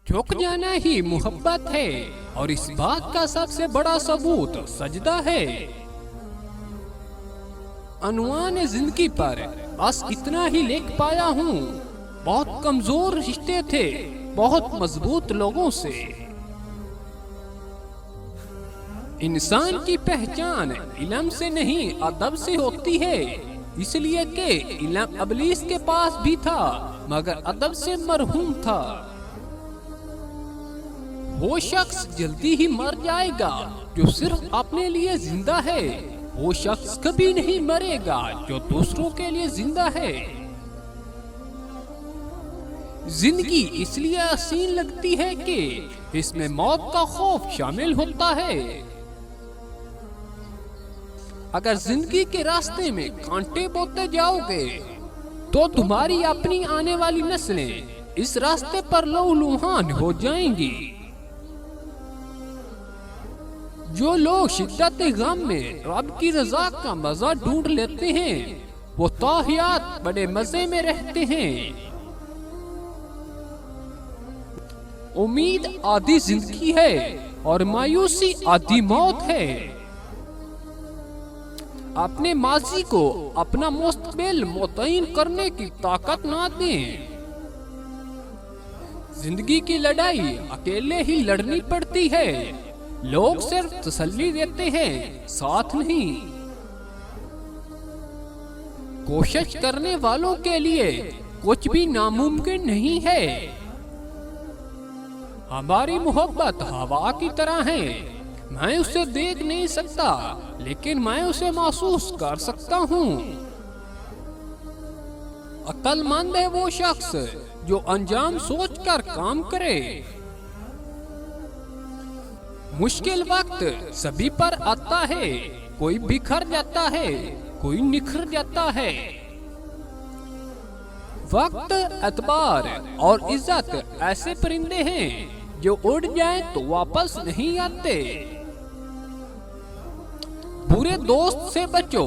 झुक जाना ही मोहब्बत है और इस बात का सबसे बड़ा सबूत सजदा है। अनवान जिंदगी पर बस इतना ही लिख पाया हूँ। बहुत कमजोर रिश्ते थे बहुत मजबूत लोगों से। इंसान की पहचान इल्म से नहीं अदब से होती है, इसलिए कि इल्म अबलीस के पास भी था मगर अदब से मरहूम था। वो शख्स जल्दी ही मर जाएगा जो सिर्फ अपने लिए जिंदा है। वो शख्स कभी नहीं मरेगा जो दूसरों के लिए जिंदा है। जिंदगी इसलिए हसीन लगती है कि इसमें मौत का खौफ शामिल होता है। अगर जिंदगी के रास्ते में कांटे बोते जाओगे तो तुम्हारी अपनी आने वाली नस्लें इस रास्ते पर लहूलुहान हो जाएंगी। जो लोग शिद्दत गम में रब की रजा का मजा ढूंढ लेते हैं वो ताहियात बड़े मजे में रहते हैं। उम्मीद आधी जिंदगी है और मायूसी आधी मौत है। अपने माजी को अपना मुस्तकबिल मुतय्यन करने की ताकत ना दें। जिंदगी की लड़ाई अकेले ही लड़नी पड़ती है। लोग सिर्फ तसल्ली देते हैं साथ नहीं। कोशिश करने वालों के लिए कुछ भी नामुमकिन नहीं है। हमारी मोहब्बत हवा की तरह है। मैं उसे देख नहीं सकता लेकिन मैं उसे महसूस कर सकता हूँ। अक्लमंद है वो शख्स जो अंजाम सोचकर काम करे। मुश्किल वक्त सभी पर आता है। कोई बिखर जाता है कोई निखर जाता है। वक्त, एतबार और इज्जत ऐसे परिंदे हैं जो उड़ जाएं तो वापस नहीं आते। बुरे दोस्त से बचो,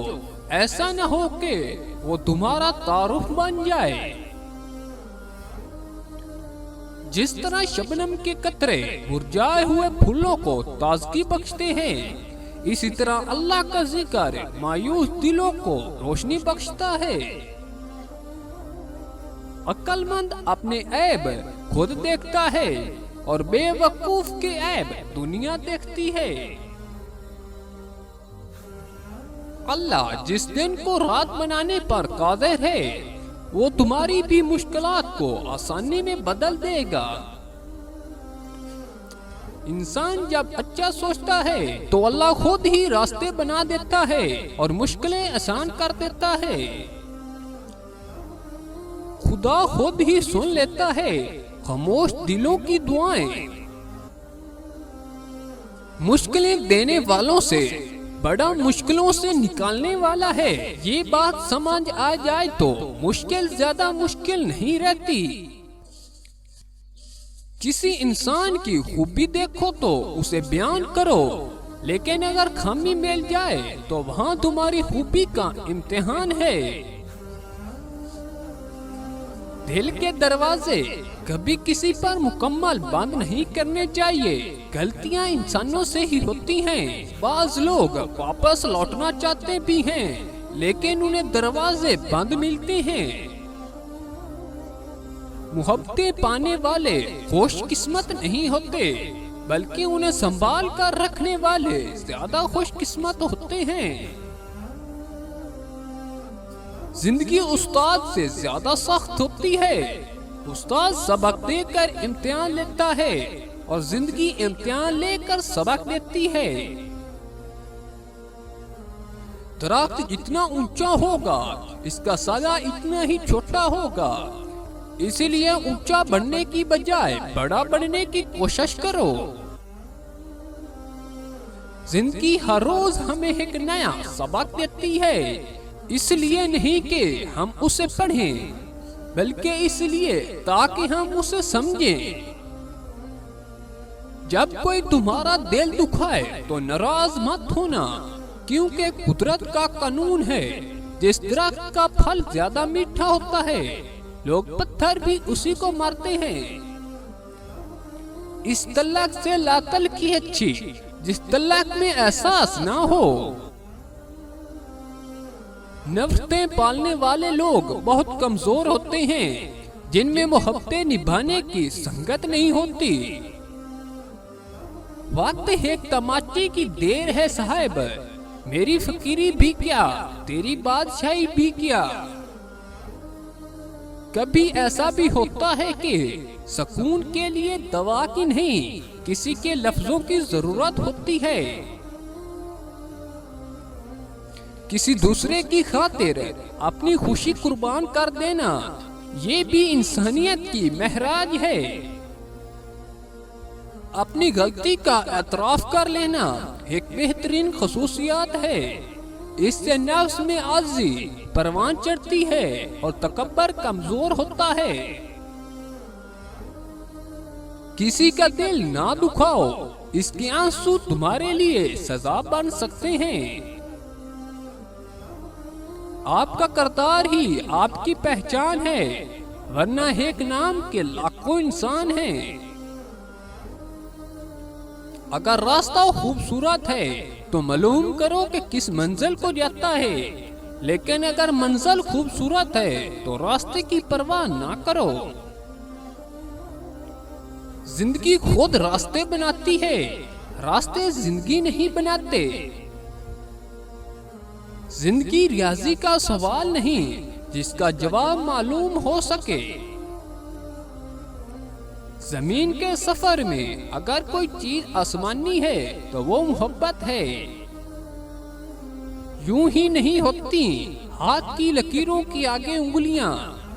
ऐसा न हो कि वो तुम्हारा तारुफ बन जाए। जिस तरह शबनम के कतरे मुरझाए हुए फूलों को ताजगी बख्शते हैं, इसी तरह अल्लाह का जिक्र मायूस दिलों को रोशनी बख्शता है। अक्लमंद अपने ऐब खुद देखता है और बेवकूफ के ऐब दुनिया देखती है। अल्लाह जिस दिन को रात बनाने पर कादिर है वो तुम्हारी भी मुश्किलात को आसानी में बदल देगा। इंसान जब अच्छा सोचता है तो अल्लाह खुद ही रास्ते बना देता है और मुश्किलें आसान कर देता है। खुदा खुद ही सुन लेता है खामोश दिलों की दुआएं। मुश्किलें देने वालों से बड़ा मुश्किलों से निकालने वाला है। ये बात समझ आ जाए तो मुश्किल ज्यादा मुश्किल नहीं रहती। किसी इंसान की खूबी देखो तो उसे बयान करो, लेकिन अगर खामी मिल जाए तो वहाँ तुम्हारी खूबी का इम्तिहान है। दिल के दरवाजे कभी किसी पर मुकम्मल बंद नहीं करने चाहिए। गलतियां इंसानों से ही होती हैं। बाज लोग वापस लौटना चाहते भी हैं लेकिन उन्हें दरवाजे बंद मिलते हैं। मोहब्बतें पाने वाले खुशकिस्मत नहीं होते बल्कि उन्हें संभाल कर रखने वाले ज्यादा खुशकिस्मत होते हैं। जिंदगी उस्ताद से ज्यादा सख्त होती है। उस्ताद सबक देकर इम्तिहान लेता है और जिंदगी इम्तिहान लेकर सबक देती है। दरख्त जितना ऊंचा होगा इसका साया इतना ही छोटा होगा। इसीलिए ऊंचा बढ़ने की बजाय बड़ा बढ़ने की कोशिश करो। जिंदगी हर रोज हमें एक नया सबक देती है, इसलिए नहीं कि हम उसे पढ़ें बल्कि इसलिए ताकि हम उसे समझें। जब कोई तुम्हारा दिल दुखाए तो नाराज मत होना, क्योंकि कुदरत का कानून है जिस दरख्त का फल ज्यादा मीठा होता है लोग पत्थर भी उसी को मारते हैं। इस तलाक से ला तलाकी अच्छी, जिस तलाक में एहसास ना हो। नफ्सें पालने वाले लोग बहुत कमजोर होते हैं, जिनमें मोहब्बतें निभाने की संगत नहीं होती। वक्त एक तमाचे की देर है साहब, मेरी फकीरी भी क्या, तेरी बादशाही भी क्या। कभी ऐसा भी होता है कि सुकून के लिए दवा की नहीं, किसी के लफ्जों की जरूरत होती है। किसी दूसरे की खातिर अपनी खुशी कुर्बान कर देना, ये भी इंसानियत की महराज है। अपनी गलती का एतराफ कर लेना एक बेहतरीन खसूसियात है। इससे नफ्स में आजी परवान चढ़ती है और तकब्बर कमजोर होता है। किसी का दिल ना दुखाओ, इसके आंसू तुम्हारे लिए सजा बन सकते हैं। आपका करतार ही आपकी पहचान है, वरना एक नाम के लाखों इंसान हैं। अगर रास्ता खूबसूरत है तो मालूम करो कि किस मंजिल को जाता है, लेकिन अगर मंजिल खूबसूरत है तो रास्ते की परवाह ना करो। जिंदगी खुद रास्ते बनाती है, रास्ते जिंदगी नहीं बनाते। जिंदगी रियाजी का सवाल नहीं, जिसका जवाब मालूम हो सके। जमीन के सफर में अगर कोई चीज आसमानी है तो वो मोहब्बत है। यूं ही नहीं होती हाथ की लकीरों की आगे उंगलियां,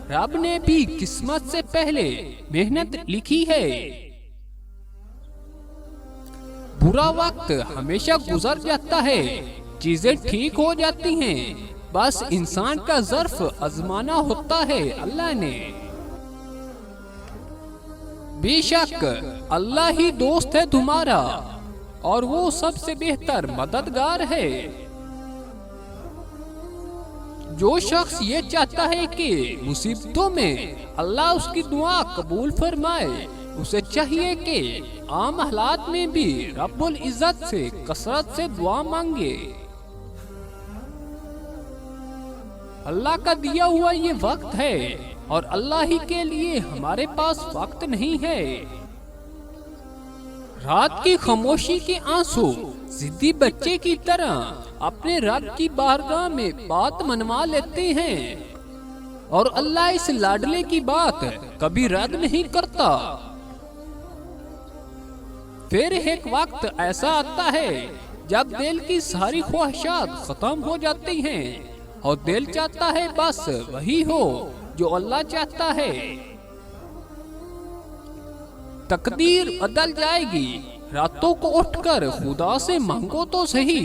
रब ने भी किस्मत से पहले मेहनत लिखी है। बुरा वक्त हमेशा गुजर जाता है, चीजें ठीक हो जाती हैं, बस इंसान का ज़र्फ आजमाना होता है अल्लाह ने। बेशक अल्लाह ही दोस्त है तुम्हारा, और वो सबसे बेहतर मददगार है। जो शख्स ये चाहता है कि मुसीबतों में अल्लाह उसकी दुआ कबूल फरमाए, उसे चाहिए कि आम हालात में भी रब्बुल इज्जत से कसरत से दुआ मांगे। अल्लाह का दिया हुआ ये वक्त है, और अल्लाह ही के लिए हमारे पास वक्त नहीं है। रात की खामोशी के आंसू जिद्दी बच्चे की तरह अपने रब की बारगाह में बात मनवा लेते हैं, और अल्लाह इस लाडले की बात कभी रद्द नहीं करता। फिर एक वक्त ऐसा आता है जब दिल की सारी ख्वाहिशात खत्म हो जाती हैं, और दिल चाहता है बस वही हो जो अल्लाह चाहता है। तकदीर बदल जाएगी, रातों को उठकर खुदा से मांगो तो सही।